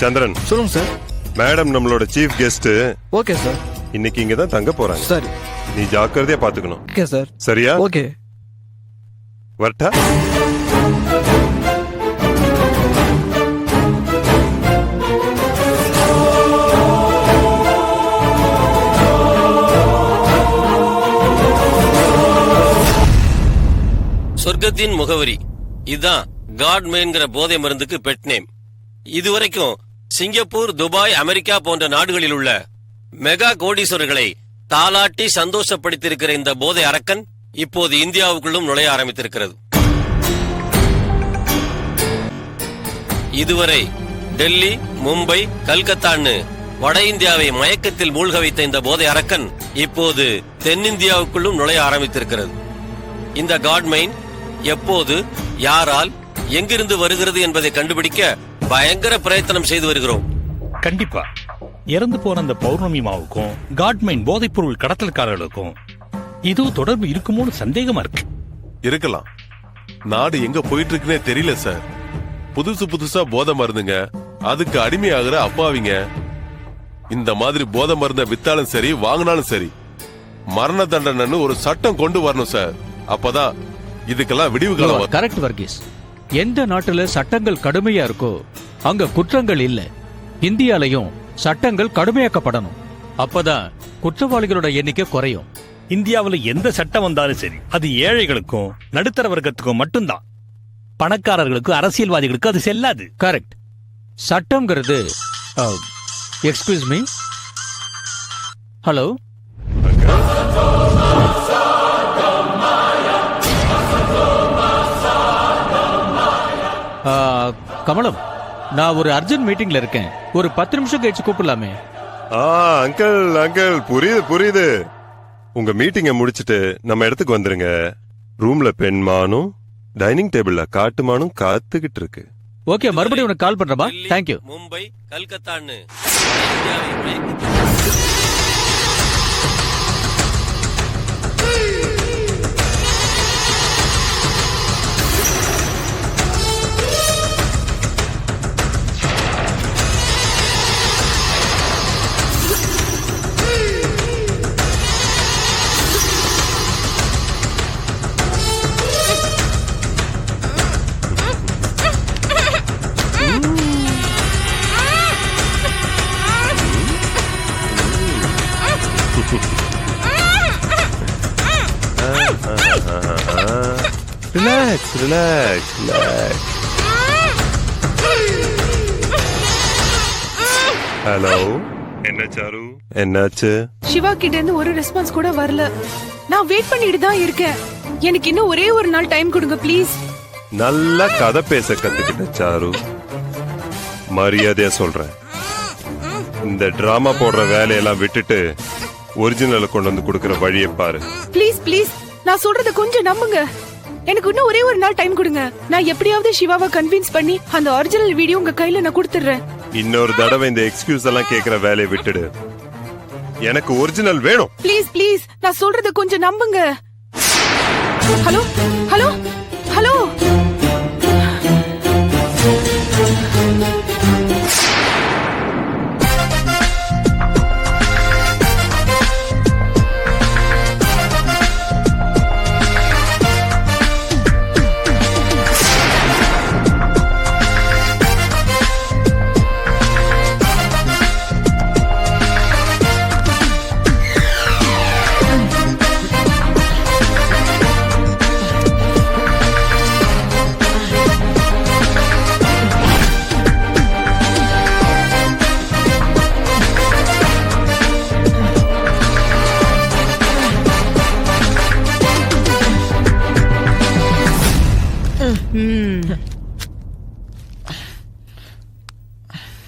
சந்திரன், சொல்லுங்க sir. Madam நம்மளோட chief guest. Okay sir. இன்னைக்கு இங்க தான் தங்க போறாங்க. சரி. நீ ஜாக்கிரதையா பாத்துக்கணும். Okay sir. சரியா? ஓகே. வரட்டா? சொர்க்கத்தின் முகவரி இதுதான் காட்மேன்ங்கிற போதை மருந்துக்கு பெட் நேம். இதுவரைக்கும் சிங்கப்பூர், துபாய், அமெரிக்கா போன்ற நாடுகளில் உள்ள மெகா கோடீஸ்வரர்களை தாலாட்டி சந்தோஷப்படுத்தியிருக்கிற இந்த போதை அரக்கன் இப்போது இந்தியாவுக்குள்ளும் நுழைய ஆரம்பித்திருக்கிறது. இதுவரை டெல்லி, மும்பை, கல்கத்தான்னு வட இந்தியாவை மயக்கத்தில் மூழ்க வைத்த இந்த போதை அரக்கன் இப்போது தென்னிந்தியாவுக்குள்ளும் நுழைய ஆரம்பித்திருக்கிறது. இந்த காட்மைன் எப்போது, யாரால், எங்கிருந்து வருகிறது என்பதை கண்டுபிடிக்க பயங்கர பிரயத்தனம் செய்து வருகிறோம். கண்டிப்பா இறந்து போன அந்த பௌர்ணமி மாவுக்கும் காட்மைன் போதைப் பொருள் கடத்தல்காரர்களுக்கும் இது தொடர்பு இருக்குமோன்னு சந்தேகமா இருக்கு. இருக்கலாம். நாடு எங்க போயிட்டு இருக்குன்னே தெரியல சார். புதுசா போதை மருந்துங்க, அதுக்கு அடிமையாகிற அப்பாவிங்க. இந்த மாதிரி போதை மருந்த வித்தாலும் சரி, வாங்கினாலும் சரி, மரண தண்டனைன்னு ஒரு சட்டம் கொண்டு வரணும் சார். அப்பதான் இதுக்கெல்லாம் விடிவு காலம். கரெக்ட் வர்கீஸ். எந்த நாட்டுல சட்டங்கள் கடுமையா இருக்கோ அங்க குற்றங்கள் இல்ல. இந்தியாலையும் சட்டங்கள் கடுமையாக்கப்படணும். அப்பதான் குற்றவாளிகளோட எண்ணிக்கை குறையும். இந்தியாவுல எந்த சட்டம் வந்தாலும் சரி, அது ஏழைகளுக்கும் நடுத்தர வர்க்கத்துக்கும் மட்டும்தான். பணக்காரர்களுக்கும் அரசியல்வாதிகளுக்கும் அது செல்லாது. கரெக்ட். சட்டம்ங்கிறது எக்ஸ்கியூஸ் மீ. ஹலோ, கமலம், நான் ஒரு அர்ஜென்ட் மீட்டிங்ல இருக்கேன். ஒரு 10 நிமிஷம் கழிச்சு கூப்பிடலாமே? அங்கிள் புரியுது. உங்க மீட்டிங்க முடிச்சிட்டு நம்ம இடத்துக்கு வந்துருங்க. ரூம்ல பெண்மானும் டைனிங் டேபிள்ல காட்டுமானும் காத்துக்கிட்டு இருக்கு. ஓகே, மறுபடியும் உனக்கு கால் பண்றேன். தேங்க்யூ. மும்பை, கல்கத்தான்னு ரிலாக்ஸ். ஹலோ, என்ன சாரு, என்னாச்சு? சிவா கிட்ட இருந்து ஒரு ரெஸ்பான்ஸ் கூட வரல. நான் வெயிட் பண்ணிட்டு தான் இருக்கேன். எனக்கு இன்னும் ஒரே ஒரு நாள் டைம் கொடுங்க ப்ளீஸ். நல்லா கதை பேச கத்துக்கிட்ட சாரு. மரியாதையா சொல்றேன், இந்த டிராமா போடுற வேலையெல்லாம் விட்டுட்டு ஒரிஜினலை கொண்டு வந்து கொடுக்கிற வழியை பாரு. ப்ளீஸ் நான் சொல்றத கொஞ்சம் நம்புங்க. எனக்கு இன்னும் ஒரே ஒரு நாள் டைம் கொடுங்க. நான் எப்படியாவது சிவாவை கன்வின்ஸ் பண்ணி அந்த ஒரிஜினல் வீடியோ உங்க கையில நான் கொடுத்துறேன். இன்னொரு தடவை இந்த எக்ஸ்கியூஸ் எல்லாம் கேக்குற வேலையை விட்டுடு. எனக்கு ஒரிஜினல் வேணும். ப்ளீஸ் நான் சொல்றத கொஞ்சம் நம்புங்க. ஹலோ.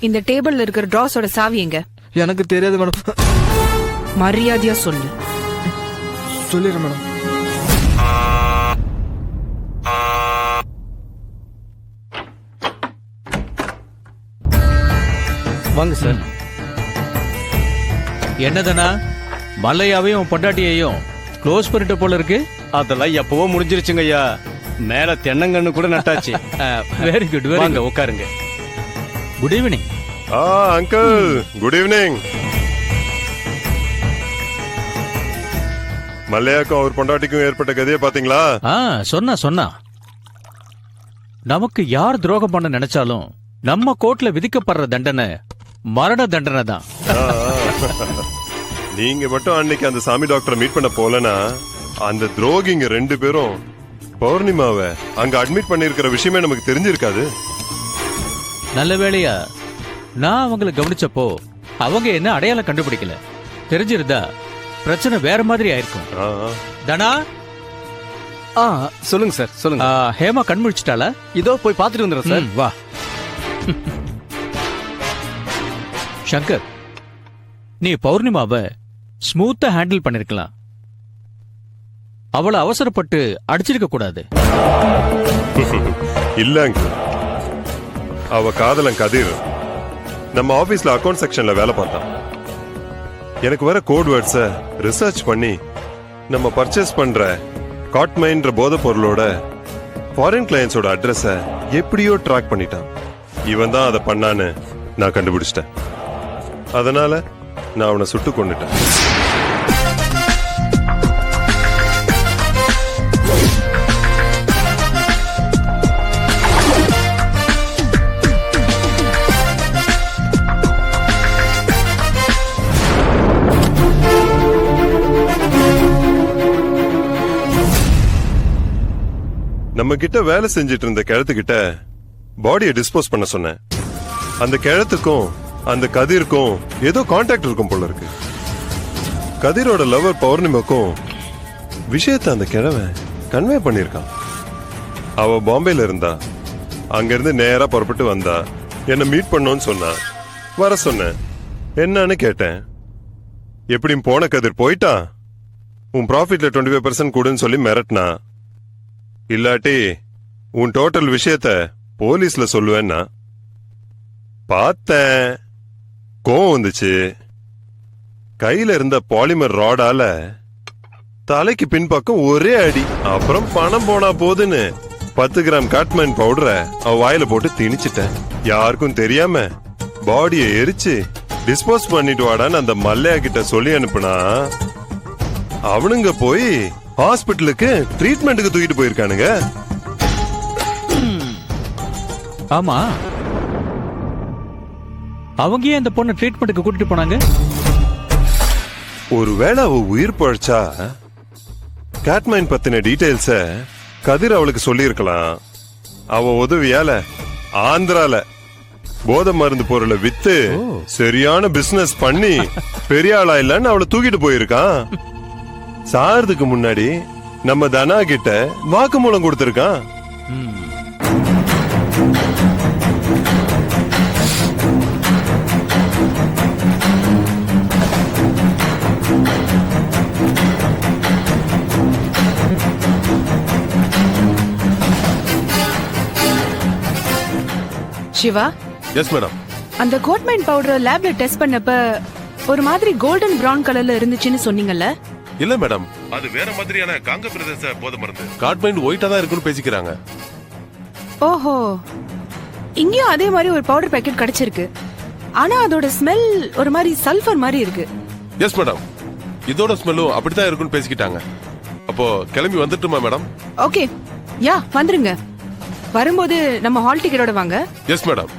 இந்த டேபிள்ல இருக்கிற டிராஸோட சாவி எங்க? எனக்கு தெரியாது மேடம். மரியாதையா சொல்லு. சொல்லிடுறேன் மேடம். வாங்க சார். என்னதுன்னா மல்லையாவையும் உன் பொண்டாட்டியையும் க்ளோஸ் பண்ணிட்ட போல இருக்கு. அதெல்லாம் எப்பவோ முடிஞ்சிருச்சுங்க ஐயா. மேல தென்னங்கன்னு கூட நட்டாச்சு. Very good. வாங்க உட்காருங்க. Good evening. Uncle good evening. மல்லையாக்கும் அவர் பொண்டாட்டிக்கும் ஏற்பட்ட கதையை பாத்தீங்களா? சொன்னா நமக்கு யார் துரோகம் பண்ண நினைச்சாலும் நம்ம கோர்ட்ல விதிக்கப்படுற தண்டனை மரண தண்டனை தான். நீங்க மட்டும் அன்னைக்கு அந்த சாமி டாக்டரை மீட் பண்ண போலனா அந்த துரோகிங்க 2 பேரும் பௌர்ணிமாவை அங்க அட்மிட் பண்ணிருக்கிற விஷயமே நமக்கு தெரிஞ்சிருக்காது. நல்ல வேளையா நான் அவங்கள கவனிச்சப்போ அவங்க என்ன அடையாளம் கண்டுபிடிக்கல. தெரிஞ்சிருந்தா பிரச்சனை வேற மாதிரி ஆயிருக்கும். தனா, சொல்லுங்க சார், சொல்லுங்க. ஹேமா கண் முழிச்சிட்டாளா? இதோ போய் பார்த்துட்டு வந்துடுறேன் சார். வா சங்கர், நீ பௌர்ணிமாவை ஸ்மூத்தா ஹேண்டில் பண்ணிருக்கலாம். அவளை அவசரப்பட்டு அடிச்சிருக்க கூடாது. இல்லங்க, அவ காதலன் கதிர் நம்ம ஆபீஸ்ல அக்கவுண்ட் செக்ஷன்ல வேலை பார்த்தான். எனக்கு வர கோட் வேர்ட்ஸ ரிசர்ச் பண்ணி நம்ம பர்ச்சேஸ் பண்ற காட்மைன்ற போதை பொருளோட ஃபாரின் கிளையன்ஸோட அட்ரஸ எப்படியோ ட்ராக் பண்ணிட்டான். இவன் தான் அதை பண்ணான்னு நான் கண்டுபிடிச்சிட்டேன். அதனால நான் அவனை சுட்டு கொண்டுட்டேன். நம்ம கிட்ட வேலை செஞ்சிட்டு இருந்த கிழத்துக்கிட்ட பாடியை டிஸ்போஸ் பண்ண சொன்னேன். அந்த கிழத்துக்கும் அந்த கதிருக்கும் ஏதோ கான்டாக்ட் இருக்கும் போல இருக்கு. கதிரோட லவர் பௌர்ணிமாக்கும் விஷயத்தை அந்த கிழவன் கன்வே பண்ணிருக்கான். அவ பாம்பேல இருந்தா, அங்கிருந்து நேரா புறப்பட்டு வந்தா. என்ன மீட் பண்ணோன்னு சொன்னா. வர சொன்னேன். என்னன்னு கேட்டேன். எப்படியும் போன கதிர் போயிட்டான். உன் ப்ராஃபிட்ல 25% கூடுன்னு சொல்லி மிரட்டினா. இல்லாட்டி உன் டோட்டல் விஷயத்த போலீஸ்ல சொல்லுவேன்னா. பார்த்தேன், கோவம் வந்துச்சு. கையில இருந்த பாலிமர் ராடால தலைக்கு பின்பக்கம் ஒரே அடி. அப்புறம் பணம் போனா போதுன்னு 10 கிராம் காட்மைன் பவுடரை அவ வாயில போட்டு திணிச்சிட்டேன். யாருக்கும் தெரியாம பாடியை எரிச்சு டிஸ்போஸ் பண்ணிட்டு வாடான்னு அந்த மல்லையா கிட்ட சொல்லி அனுப்புனா அவனுங்க போய் ஹாஸ்பிட்டலுக்கு ட்ரீட்மெண்ட்டுக்கு தூக்கிட்டு போயிருக்கானுங்க. ஆமா, அவங்க ஏன் அந்த பொண்ணை ட்ரீட்மெண்ட்டுக்கு கூட்டிட்டு போனாங்க? ஒருவேளை அவ உயிர் பழச்சா கேட்மைன் பத்தின டீடைல்ஸ கதிர் அவளுக்கு சொல்லியிருக்கலாம். அவ உதவியால ஆந்திரால போதை மருந்து பொருளை வித்து சரியான பிசினஸ் பண்ணி பெரிய ஆளா இல்லன்னு அவளை தூக்கிட்டு போயிருக்கான். சாகிறதுக்கு முன்னாடி நம்ம தனா கிட்ட வாக்குமூலம் கொடுத்திருக்கான். Siva, yes madam. அந்த கோட்மைன் பவுடர் லேப்ல டெஸ்ட் பண்ணப்ப ஒரு மாதிரி கோல்டன் பிரவுன் கலர்ல இருந்துச்சுன்னு சொன்னீங்கல்ல? இல்ல மேடம், அது வேற மாதிரியான காங்க பிரதேச போதை மருந்து. காட்மைன் ஒயிட்டா தான் இருக்குன்னு பேசிக்கிறாங்க. ஓஹோ, இங்கேயும் அதே மாதிரி ஒரு பவுடர் பாக்கெட் கிடைச்சிருக்கு. ஆனா அதோட ஸ்மெல் ஒரு மாதிரி சல்ஃபர் மாதிரி இருக்கு. எஸ் மேடம், இதோட ஸ்மெல்லும் அப்படித்தான் இருக்குன்னு பேசிக்கிட்டாங்க. அப்போ கிளம்பி வந்துட்டுமா மேடம்? ஓகே, யா வந்துருங்க. வரும்போது நம்ம ஹால் டிக்கெட்டோட வாங்க. Yes madam.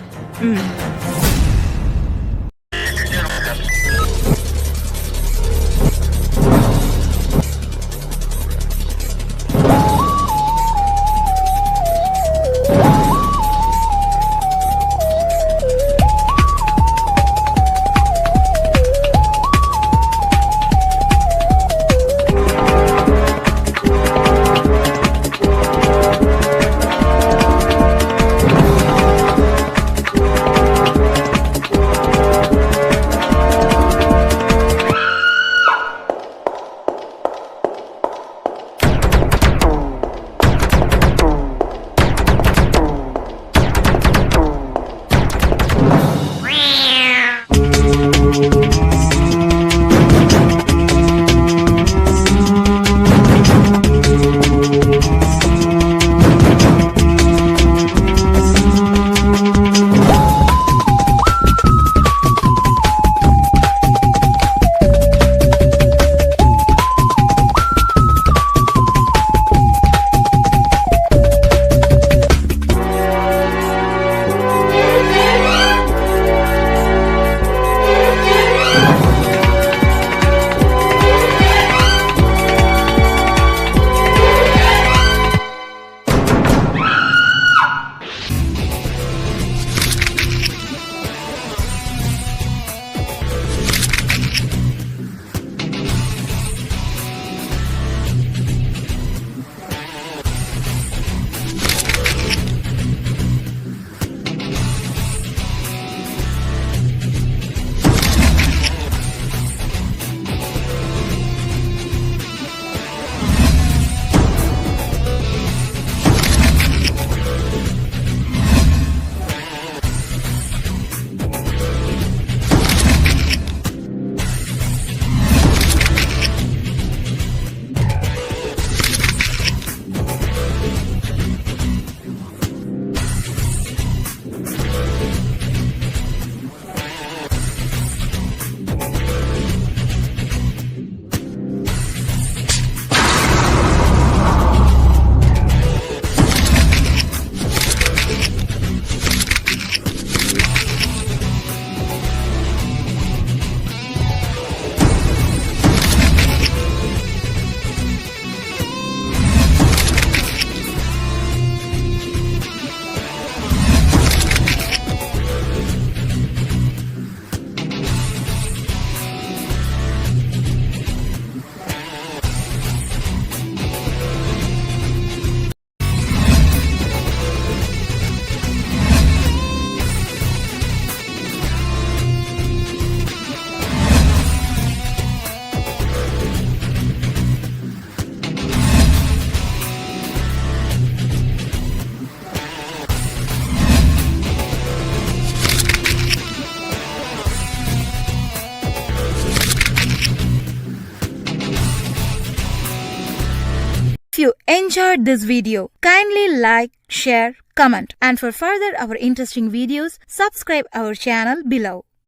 If you enjoyed this video, kindly like, share, comment, and for further our interesting videos, subscribe our channel below.